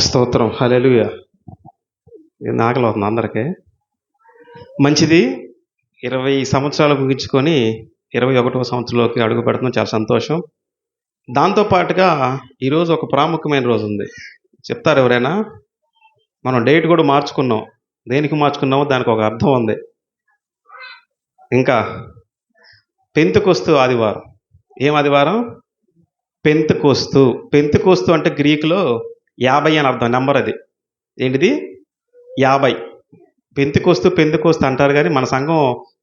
స్తోత్రం. హల్లెలూయా. ఇది ఆకలి అవుతుంది అందరికీ. మంచిది. 20 సంవత్సరాలు ముగించుకొని 21వ సంవత్సరంలోకి అడుగు పెడుతున్నాం. చాలా సంతోషం. దాంతో పాటుగా ఈరోజు ఒక ప్రాముఖ్యమైన రోజు ఉంది. చెప్తారు ఎవరైనా? మనం డేట్ కూడా మార్చుకున్నాం. దేనికి మార్చుకున్నామో దానికి ఒక అర్థం ఉంది. ఇంకా పెంతెకొస్తు ఆదివారం. ఏం ఆదివారం? పెంతెకొస్తు. పెంతెకొస్తు అంటే గ్రీకులో 50 అని అర్థం. నెంబర్ అది. ఏంటిది? 50. పెంతెకొస్తు అంటారు కానీ మన సంఘం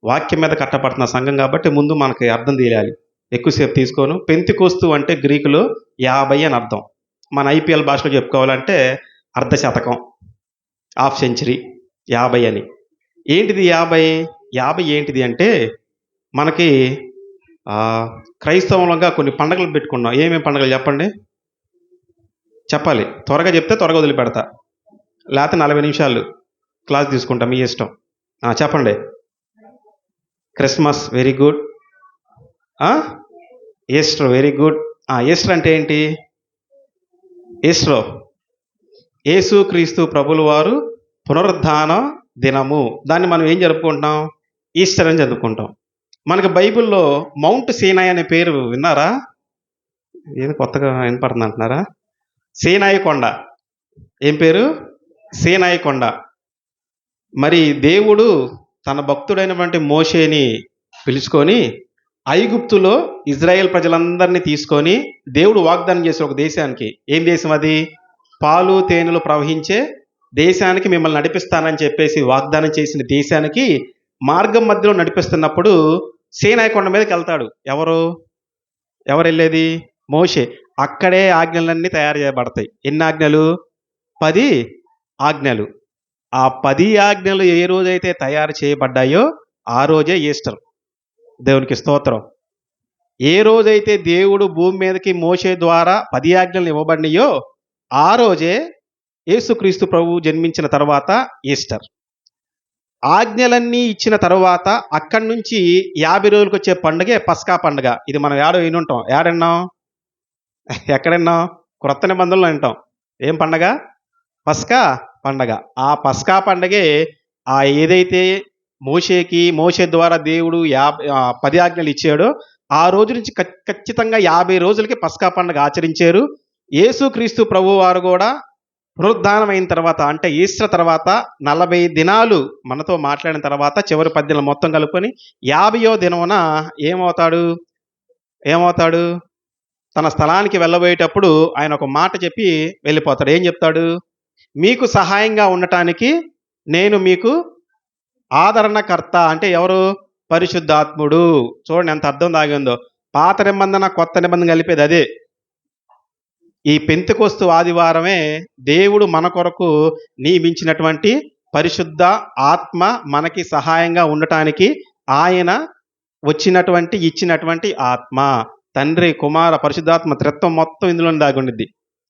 వాక్యం మీద కట్టపడుతున్న సంఘం కాబట్టి ముందు మనకి అర్థం తెలియాలి. ఎక్కువసేపు తీసుకోను. పెంతెకొస్తు అంటే గ్రీకులో 50 అని అర్థం. మన ఐపీఎల్ భాషలో చెప్పుకోవాలంటే అర్ధ శతకం, హాఫ్ సెంచరీ, 50 అని. ఏంటిది 50? 50 ఏంటిది అంటే మనకి క్రైస్తవంగా కొన్ని పండుగలు పెట్టుకున్నాం. ఏమేమి పండుగలు చెప్పండి? చెప్పాలి. త్వరగా చెప్తే త్వరగా వదిలిపెడతా, లేకపోతే 40 నిమిషాలు క్లాస్ తీసుకుంటా, మీ ఇష్టం. చెప్పండి. Christmas, very good. Easter, very good. Easter అంటే ఏంటి? ఈస్టర్ యేసు క్రీస్తు ప్రభుల వారు పునరుద్ధాన దినము. దాన్ని మనం ఏం జరుపుకుంటున్నాం? ఈస్టర్ అని జరుపుకుంటాం. మనకి బైబిల్లో మౌంట్ సీనాయి అనే పేరు విన్నారా? ఏది కొత్తగా వినపడుతుంది అంటున్నారా? సీనాయి కొండ. ఏం పేరు? సీనాయి కొండ. మరి దేవుడు తన భక్తుడైనటువంటి మోషేని పిలుచుకొని ఐగుప్తులో ఇజ్రాయేల్ ప్రజలందరినీ తీసుకొని దేవుడు వాగ్దానం చేసే ఒక దేశానికి. ఏం దేశం అది? పాలు తేనెలు ప్రవహించే దేశానికి మిమ్మల్ని నడిపిస్తానని చెప్పేసి వాగ్దానం చేసిన దేశానికి మార్గం మధ్యలో నడిపిస్తున్నప్పుడు సీనాయి కొండ మీదకి వెళ్తాడు. ఎవరు వెళ్ళేది? మోషే. అక్కడే ఆజ్ఞలన్నీ తయారు చేయబడతాయి. ఎన్ని ఆజ్ఞలు? 10 ఆజ్ఞలు. ఆ 10 ఆజ్ఞలు ఏ రోజైతే తయారు చేయబడ్డాయో ఆ రోజే ఈస్టర్. దేవునికి స్తోత్రం. ఏ రోజైతే దేవుడు భూమి మీదకి మోషే ద్వారా 10 ఆజ్ఞలు ఇవ్వబడినాయో ఆ రోజే యేసుక్రీస్తు ప్రభువు జన్మించిన తర్వాత ఈస్టర్. ఆజ్ఞలన్నీ ఇచ్చిన తర్వాత అక్కడి నుంచి 50 రోజులకు వచ్చే పండుగే పస్కా పండుగ. ఇది మనం వినుంటాం. ఏడన్నాం? ఎక్కడన్నాం? క్రొత్త నిబంధనలో వింటాం. ఏం పండగ? పస్కా పండగ. ఆ పస్కా పండగే ఏదైతే మోషే ద్వారా దేవుడు 10 ఆజ్ఞలు ఇచ్చాడో ఆ రోజు నుంచి ఖచ్చితంగా 50 రోజులకి పస్కా పండుగ ఆచరించారు. యేసుక్రీస్తు ప్రభు వారు కూడా పునరుద్ధానం అయిన తర్వాత, అంటే ఈస్టర్ తర్వాత 40 దినాలు మనతో మాట్లాడిన తర్వాత చివరి 10 దినాలు మొత్తం కలుపుకొని 50వ దినమున ఏమవుతాడు? తన స్థలానికి వెళ్ళబోయేటప్పుడు ఆయన ఒక మాట చెప్పి వెళ్ళిపోతాడు. ఏం చెప్తాడు? మీకు సహాయంగా ఉండటానికి నేను మీకు ఆదరణకర్త. అంటే ఎవరు? పరిశుద్ధాత్ముడు. చూడండి ఎంత అర్థం దాగిందో. పాత నిబంధన కొత్త నిబంధన కలిపేది అదే. ఈ పెంతెకొస్తు ఆదివారమే దేవుడు మన కొరకు నియమించినటువంటి పరిశుద్ధ ఆత్మ మనకి సహాయంగా ఉండటానికి ఆయన ఇచ్చినటువంటి ఆత్మ. తండ్రి, కుమార, పరిశుద్ధాత్మ త్రిత్వం మొత్తం ఇందులో దాగుండిద్ది.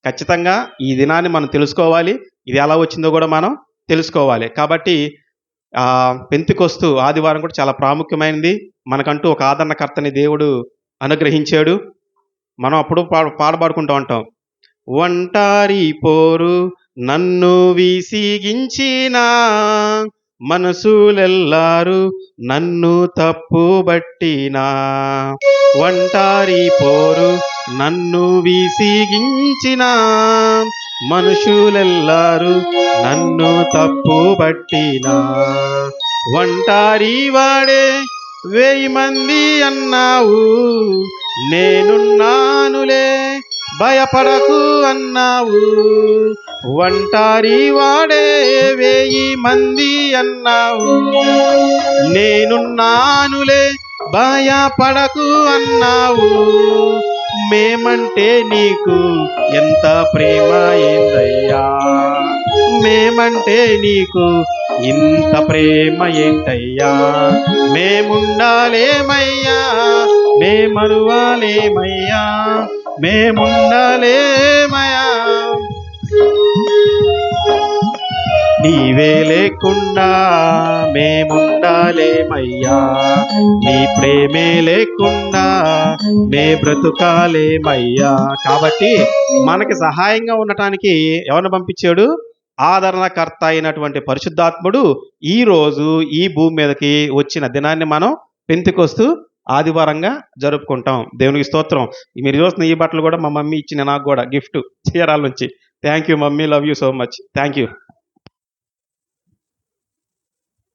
ఖచ్చితంగా ఈ దినాన్ని మనం తెలుసుకోవాలి. ఇది ఎలా వచ్చిందో కూడా మనం తెలుసుకోవాలి. కాబట్టి పెంతెకొస్తు ఆదివారం కూడా చాలా ప్రాముఖ్యమైనది. మనకంటూ ఒక ఆదరణకర్తని దేవుడు అనుగ్రహించాడు. మనం అప్పుడు పాడుకుంటూ ఉంటాం. ఒంటారి పోరు నన్ను విసిగించిన మనసులెల్లారు నన్ను తప్పుబట్టినా. ఒంటారి పోరు నన్ను విసిగించిన మనుషులెల్లారు నన్ను తప్పుబట్టినా. ఒంటారి వాడే 1000 మంది అన్నావు, నేనున్నానులే భయపడకు అన్నావు. ఒంటారి వాడే 1000 మంది అన్నావు, నేనున్నానులే భయపడకు అన్నావు. మేమంటే నీకు ఎంత ప్రేమ ఏంటయ్యా, మేమంటే నీకు ఇంత ప్రేమ ఏంటయ్యా. మేముండాలేమయ్యా, మేమరువాలేమయ్యా, మేముండాలేమయ్యా. నీవే లేకుండా మేముండాలేమయ్యా, నీ ప్రేమే లేకుండా నే బ్రతుకాలేమయ్యా. కాబట్టి మనకి సహాయంగా ఉండటానికి ఎవరిని పంపించాడు? ఆదరణకర్త అయినటువంటి పరిశుద్ధాత్ముడు ఈ రోజు ఈ భూమి మీదకి వచ్చిన దినాన్ని మనం పెంతెకొస్తు ఆదివారంగా జరుపుకుంటాం. దేవునికి స్తోత్రం. మీరు చూస్తున్న ఈ బట్టలు కూడా మా మమ్మీ ఇచ్చిన నాకు కూడా గిఫ్ట్ చీరాల నుంచి. Thank you mummy, love you so much. Thank you.